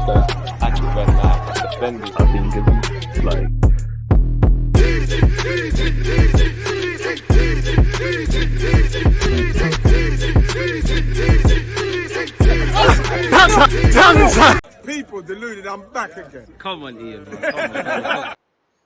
that active when like defenders. I think it's like People deluded, I'm back again. Come on, Ian, man. Come on.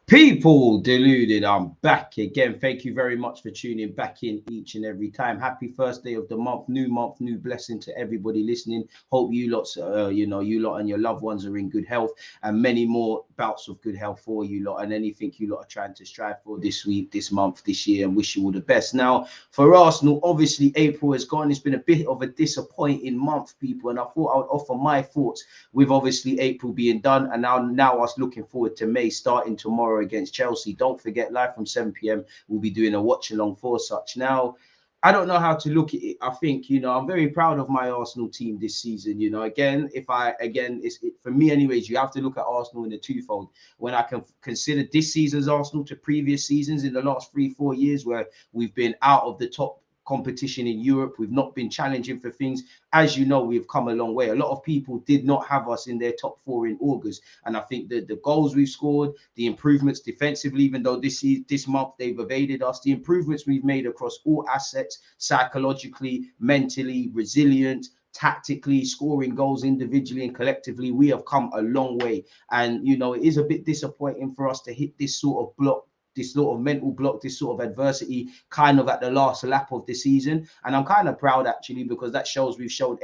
People deluded, I'm back again. Thank you very much for tuning back in each and every time. Happy first day of the month, new blessing to everybody listening. Hope you lots, you lot and your loved ones are in good health, and many more bouts of good health for you lot, and anything you lot are trying to strive for this week, this month, this year, and wish you all the best. Now, for Arsenal, obviously April has gone. It's been a bit of a disappointing month, people, and I thought I would offer my thoughts with obviously April being done, and now I was looking forward to May starting tomorrow against Chelsea. Don't forget, live from 7 p.m. we'll be doing a watch along for such. Now, I don't know how to look at it. I think, I'm very proud of my Arsenal team this season. For me anyways, you have to look at Arsenal in a twofold. When I can consider this season's Arsenal to previous seasons in the last 3-4 years where we've been out of the top competition in Europe, we've not been challenging for things. As you know, we've come a long way. A lot of people did not have us in their top 4 in August, and I think that the goals we've scored, the improvements defensively, even though this month they've evaded us, the improvements we've made across all assets, psychologically, mentally, resilient, tactically, scoring goals individually and collectively, we have come a long way. And it is a bit disappointing for us to hit this sort of block, this sort of mental block, this sort of adversity kind of at the last lap of the season. And I'm kind of proud actually, because that shows we've shown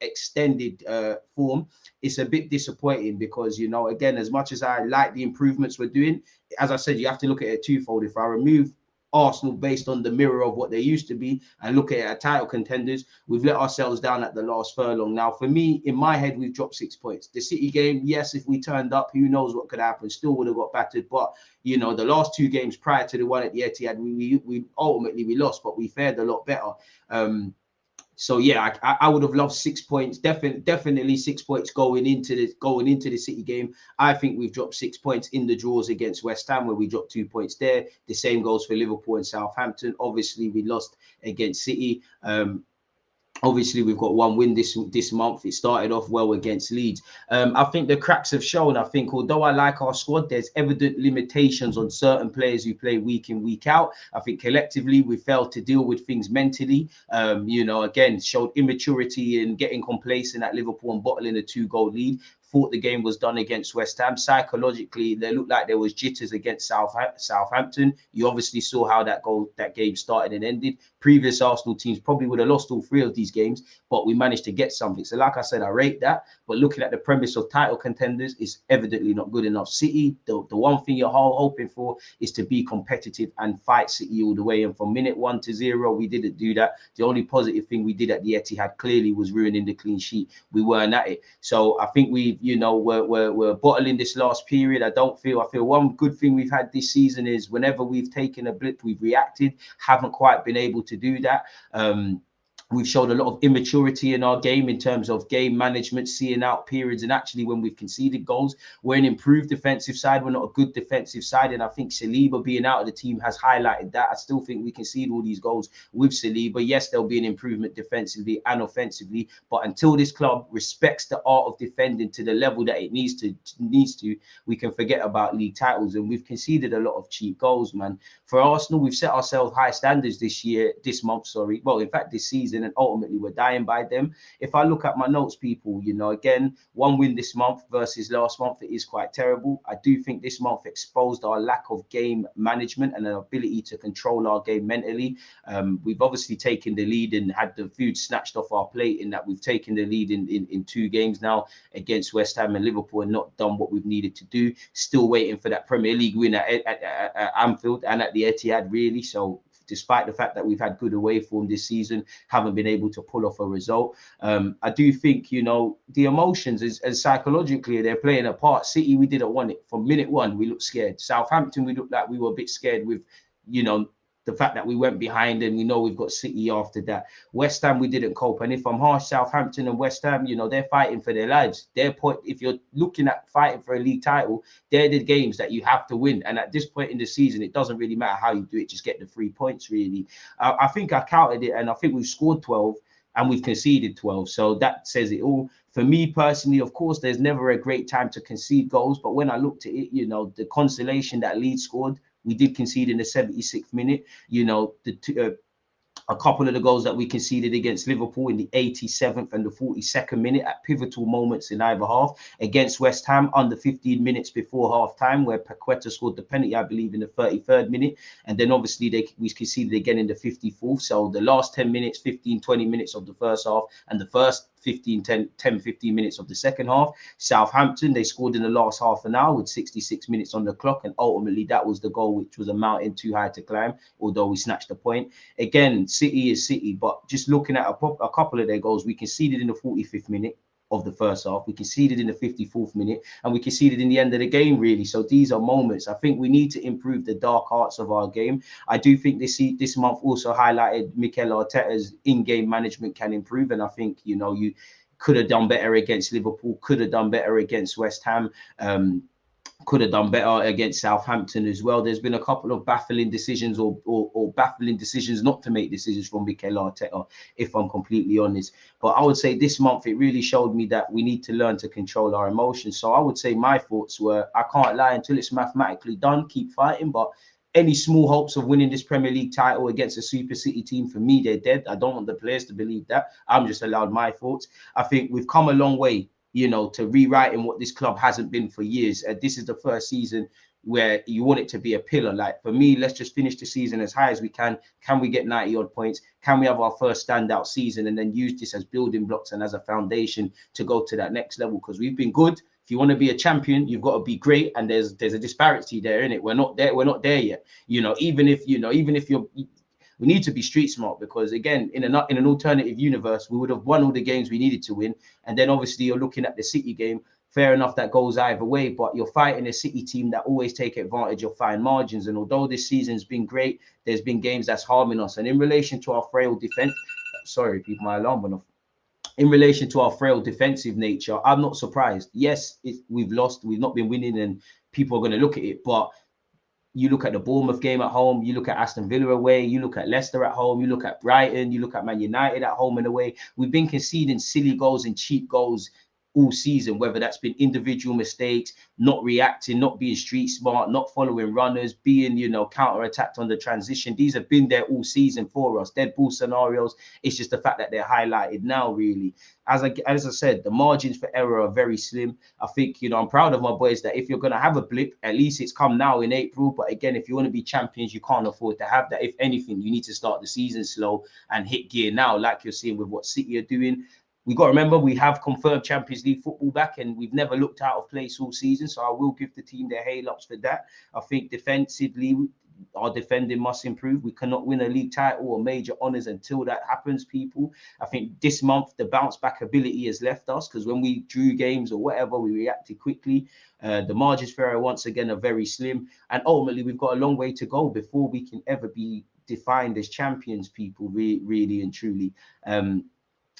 extended form. It's a bit disappointing because, again, as much as I like the improvements we're doing, as I said, you have to look at it twofold. If I remove Arsenal based on the mirror of what they used to be and look at it at title contenders, we've let ourselves down at the last furlong. Now, for me, in my head, we've dropped 6 points. The City game, yes, if we turned up, who knows what could happen, still would have got battered. But the last 2 games prior to the one at the Etihad, we ultimately lost, but we fared a lot better. So yeah, I would have loved 6 points. Definitely 6 points going into the City game. I think we've dropped 6 points in the draws against West Ham, where we dropped 2 points there. The same goes for Liverpool and Southampton. Obviously, we lost against City. Obviously, we've got 1 win this month. It started off well against Leeds. I think the cracks have shown. I think although I like our squad, there's evident limitations on certain players who play week in, week out. I think collectively we failed to deal with things mentally. Again, showed immaturity in getting complacent at Liverpool and bottling a 2-goal lead. Thought the game was done against West Ham. Psychologically, they looked like there was jitters against Southampton. You obviously saw how that game started and ended. Previous Arsenal teams probably would have lost all 3 of these games, but we managed to get something. So like I said, I rate that. But looking at the premise of title contenders, it's evidently not good enough. City, the one thing you're hoping for is to be competitive and fight City all the way. And from minute 1 to 0, we didn't do that. The only positive thing we did at the Etihad clearly was ruining the clean sheet. We weren't at it. So I think we're bottling this last period. I feel one good thing we've had this season is whenever we've taken a blip, we've reacted. Haven't quite been able to do that. We've showed a lot of immaturity in our game in terms of game management, seeing out periods, and actually when we've conceded goals, we're an improved defensive side. We're not a good defensive side, and I think Saliba being out of the team has highlighted that. I still think we concede all these goals with Saliba. Yes, there'll be an improvement defensively and offensively, but until this club respects the art of defending to the level that it needs to, we can forget about league titles. And we've conceded a lot of cheap goals, man. For Arsenal, we've set ourselves high standards this season, and ultimately we're dying by them. If I look at my notes, people, again, 1 win this month versus last month, it is quite terrible. I do think this month exposed our lack of game management and an ability to control our game mentally. We've obviously taken the lead and had the food snatched off our plate in that we've taken the lead in 2 games now against West Ham and Liverpool and not done what we've needed to do. Still waiting for that Premier League win at Anfield and at the Etihad, really. So despite the fact that we've had good away form this season, haven't been able to pull off a result. I do think, the emotions as psychologically, they're playing a part. City, we didn't want it. From minute 1, we looked scared. Southampton, we looked like we were a bit scared with, the fact that we went behind and we know we've got City after that. West Ham, we didn't cope. And if I'm harsh, Southampton and West Ham, they're fighting for their lives. If you're looking at fighting for a league title, they're the games that you have to win. And at this point in the season, it doesn't really matter how you do it. Just get the 3 points, really. I think I counted it, and I think we've scored 12 and we've conceded 12. So that says it all. For me personally, of course, there's never a great time to concede goals. But when I looked at it, you know, the consolation that Leeds scored, we did concede in the 76th minute. You know, a couple of the goals that we conceded against Liverpool in the 87th and the 42nd minute at pivotal moments in either half. Against West Ham, under 15 minutes before half time, where Paqueta scored the penalty, I believe, in the 33rd minute. And then obviously we conceded again in the 54th. So the last 10 minutes, 15, 20 minutes of the first half and the first 10, 15 minutes of the second half. Southampton, they scored in the last half an hour with 66 minutes on the clock. And ultimately, that was the goal, which was a mountain too high to climb, although we snatched the point. Again, City is City, but just looking at a couple of their goals, we conceded in the 45th minute of the first half, we conceded in the 54th minute, and we conceded in the end of the game, really. So these are moments. I think we need to improve the dark arts of our game. I do think this month also highlighted Mikel Arteta's in-game management can improve, and I think, you know, you could have done better against Liverpool, could have done better against West Ham, could have done better against Southampton as well. There's been a couple of baffling decisions or baffling decisions not to make decisions from Mikel Arteta, if I'm completely honest. But I would say this month, it really showed me that we need to learn to control our emotions. So I would say my thoughts were, I can't lie, until it's mathematically done, keep fighting. But any small hopes of winning this Premier League title against a Super City team, for me, they're dead. I don't want the players to believe that. I'm just allowed my thoughts. I think we've come a long way, you know, to rewriting what this club hasn't been for years. This is the first season where you want it to be a pillar. Like, for me, let's just finish the season as high as we can. Can we get 90 odd points? Can we have our first standout season and then use this as building blocks and as a foundation to go to that next level? Because we've been good. If you want to be a champion, you've got to be great. And there's a disparity there, in it. We're not there yet. You know, even if you're, we need to be street smart, because again, in an alternative universe, we would have won all the games we needed to win. And then obviously you're looking at the City game. Fair enough, that goes either way, but you're fighting a City team that always take advantage of fine margins. And although this season's been great, there's been games that's harming us. And in relation to our frail defense, sorry, people, my alarm went off. In relation to our frail defensive nature, I'm not surprised. Yes, we've lost, we've not been winning, and people are going to look at it. But you look at the Bournemouth game at home, you look at Aston Villa away, you look at Leicester at home, you look at Brighton, you look at Man United at home and away. We've been conceding silly goals and cheap goals all season, whether that's been individual mistakes, not reacting, not being street smart, not following runners, being, you know, counter-attacked on the transition. These have been there all season for us. Dead ball scenarios. It's just the fact that they're highlighted now, really. As I said, the margins for error are very slim. I think, you know, I'm proud of my boys that if you're going to have a blip, at least it's come now in April. But again, if you want to be champions, you can't afford to have that. If anything, you need to start the season slow and hit gear now, like you're seeing with what City are doing. We got to remember, we have confirmed Champions League football back, and we've never looked out of place all season. So I will give the team their hail ups for that. I think defensively, our defending must improve. We cannot win a league title or major honours until that happens, people. I think this month, the bounce back ability has left us, because when we drew games or whatever, we reacted quickly. The margins for error, once again, are very slim. And ultimately, we've got a long way to go before we can ever be defined as champions, people, really and truly.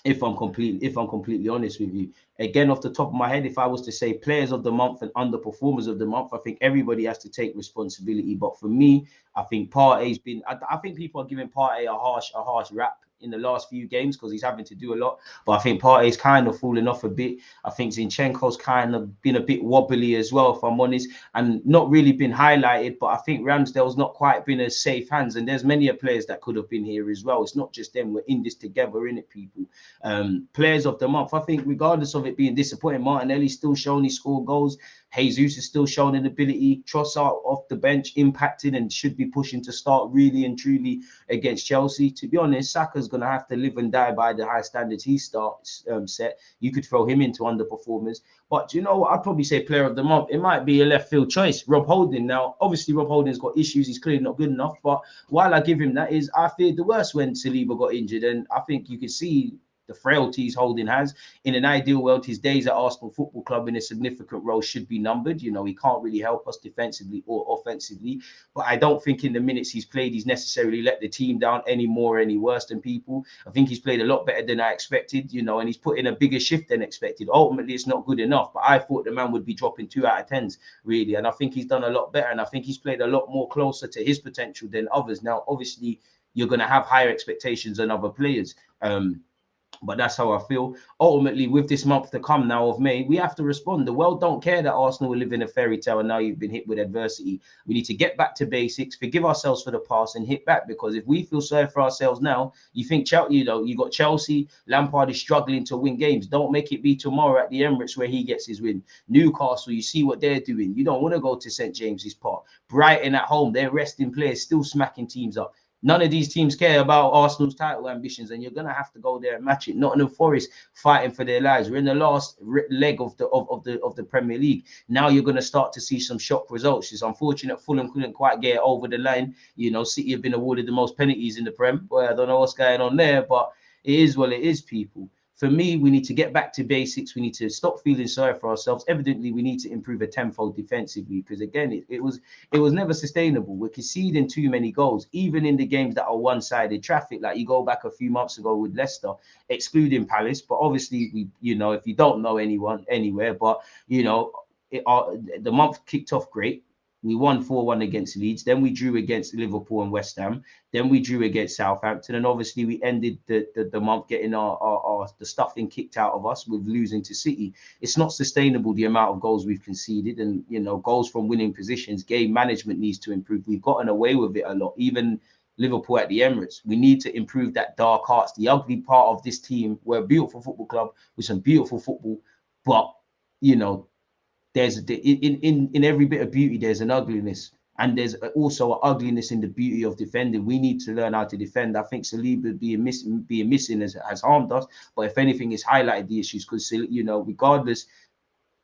If I'm completely honest with you, again, off the top of my head, if I was to say players of the month and underperformers of the month, I think everybody has to take responsibility. But for me, I think Partey's been. I think people are giving Partey a harsh rap in the last few games because he's having to do a lot. But I think Partey's kind of fallen off a bit. I think Zinchenko's kind of been a bit wobbly as well, if I'm honest, and not really been highlighted. But I think Ramsdale's not quite been as safe hands. And there's many players that could have been here as well. It's not just them. We're in this together, innit, people? Players of the month, I think, regardless of it being disappointing, Martinelli's still showing he scored goals. Jesus is still showing an ability. Trossard off the bench, impacting, and should be pushing to start really and truly against Chelsea. To be honest, Saka's going to have to live and die by the high standards he starts set. You could throw him into underperformers. But you know what? I'd probably say player of the month. It might be a left field choice. Rob Holding. Now, obviously, Rob Holding's got issues. He's clearly not good enough. But while I give him that, is I feared the worst when Saliba got injured. And I think you could see the frailties Holding has. In an ideal world, his days at Arsenal Football Club in a significant role should be numbered. You know, he can't really help us defensively or offensively. But I don't think in the minutes he's played, he's necessarily let the team down any more, any worse than people. I think he's played a lot better than I expected, you know, and he's put in a bigger shift than expected. Ultimately, it's not good enough. But I thought the man would be dropping 2 out of 10s, really. And I think he's done a lot better. And I think he's played a lot more closer to his potential than others. Now, obviously, you're going to have higher expectations than other players. But that's how I feel. Ultimately, with this month to come now of May, we have to respond. The world don't care that Arsenal will live in a fairy tale and now you've been hit with adversity. We need to get back to basics, forgive ourselves for the past and hit back, because if we feel sorry for ourselves now, you think, you know, you got Chelsea, Lampard is struggling to win games. Don't make it be tomorrow at the Emirates where he gets his win. Newcastle, you see what they're doing. You don't want to go to St. James's Park. Brighton at home, they're resting players, still smacking teams up. None of these teams care about Arsenal's title ambitions, and you're gonna have to go there and match it. Nottingham Forest fighting for their lives. We're in the last leg of the Premier League. Now you're gonna start to see some shock results. It's unfortunate Fulham couldn't quite get over the line. You know, City have been awarded the most penalties in the Prem. Well, I don't know what's going on there, but it is what it is, people. For me, we need to get back to basics. We need to stop feeling sorry for ourselves. Evidently, we need to improve a tenfold defensively, because again, it was never sustainable. We're conceding too many goals, even in the games that are one-sided traffic. Like you go back a few months ago with Leicester, excluding Palace. But obviously, we, you know, if you don't know anyone anywhere, but you know, the month kicked off great. We won 4-1 against Leeds. Then we drew against Liverpool and West Ham. Then we drew against Southampton. And obviously we ended the month getting the stuffing kicked out of us with losing to City. It's not sustainable, the amount of goals we've conceded, and, you know, goals from winning positions. Game management needs to improve. We've gotten away with it a lot. Even Liverpool at the Emirates, we need to improve that dark arts, the ugly part of this team. We're a beautiful football club with some beautiful football, but, you know, there's in every bit of beauty there's an ugliness, and there's also an ugliness in the beauty of defending. We need to learn how to defend. I think Saliba being missing has harmed us, but if anything, it's highlighted the issues, because, you know, regardless,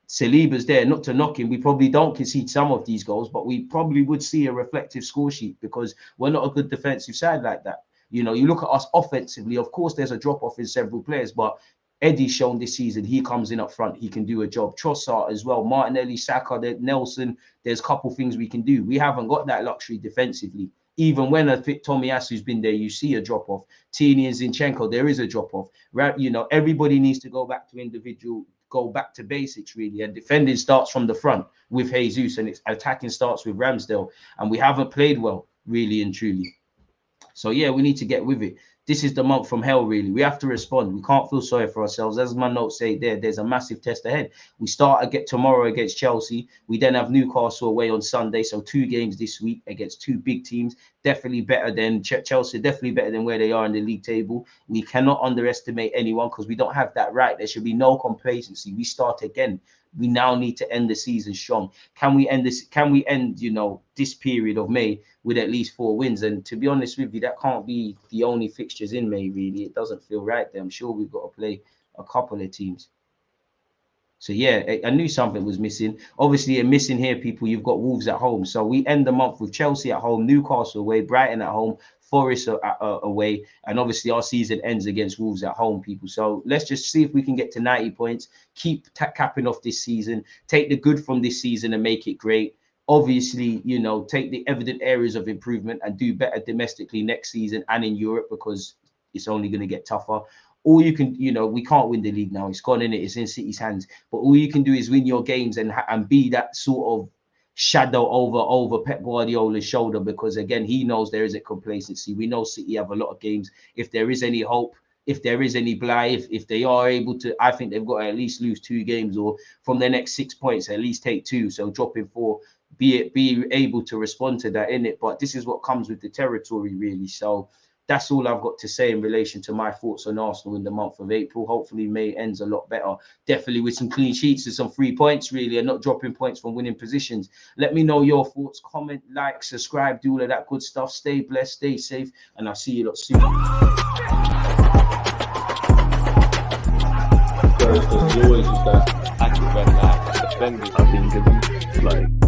Saliba's there. Not to knock him, we probably don't concede some of these goals, but we probably would see a reflective score sheet, because we're not a good defensive side like that. You know, you look at us offensively, of course there's a drop off in several players, but Eddie's shown this season he comes in up front, he can do a job. Trossard as well, Martinelli, Saka, Nelson. There's a couple things we can do. We haven't got that luxury defensively. Even when a fit Tomiyasu's been there, you see a drop off. Tierney and Zinchenko, there is a drop off. Right? You know, everybody needs to go back to basics really. And defending starts from the front with Jesus, and it's attacking starts with Ramsdale. And we haven't played well, really and truly. So yeah, we need to get with it. This is the month from hell, really. We have to respond. We can't feel sorry for ourselves. As my notes say there's a massive test ahead. We start tomorrow against Chelsea. We then have Newcastle away on Sunday. So 2 games this week against 2 big teams. Definitely better than Chelsea, definitely better than where they are in the league table. We cannot underestimate anyone, because we don't have that right. There should be no complacency. We start again. We now need to end the season strong. Can we end, you know, this period of May with at least 4 wins? And to be honest with you, that can't be the only fixtures in May, really. It doesn't feel right there. I'm sure we've got to play a couple of teams. So yeah, I knew something was missing. Obviously, missing here, people, you've got Wolves at home. So we end the month with Chelsea at home, Newcastle away, Brighton at home, Forest away, and obviously our season ends against Wolves at home, people. So let's just see if we can get to 90 points, keep capping off this season, take the good from this season and make it great. Obviously, you know, take the evident areas of improvement and do better domestically next season and in Europe, because it's only going to get tougher. All you can, you know, we can't win the league now. It's gone in it. It's in City's hands. But all you can do is win your games and be that sort of shadow over Pep Guardiola's shoulder, because again, he knows there is a complacency. We know City have a lot of games. If there is any hope, if there is any bly, if they are able to, I think they've got to at least lose 2 games, or from their next 6 points, at least take 2. So dropping 4, be able to respond to that in it. But this is what comes with the territory, really. So that's all I've got to say in relation to my thoughts on Arsenal in the month of April. Hopefully May ends a lot better. Definitely with some clean sheets and some 3 points, really, and not dropping points from winning positions. Let me know your thoughts. Comment, like, subscribe, do all of that good stuff. Stay blessed, stay safe, and I'll see you lot soon. There's always just that active defending. I think it's like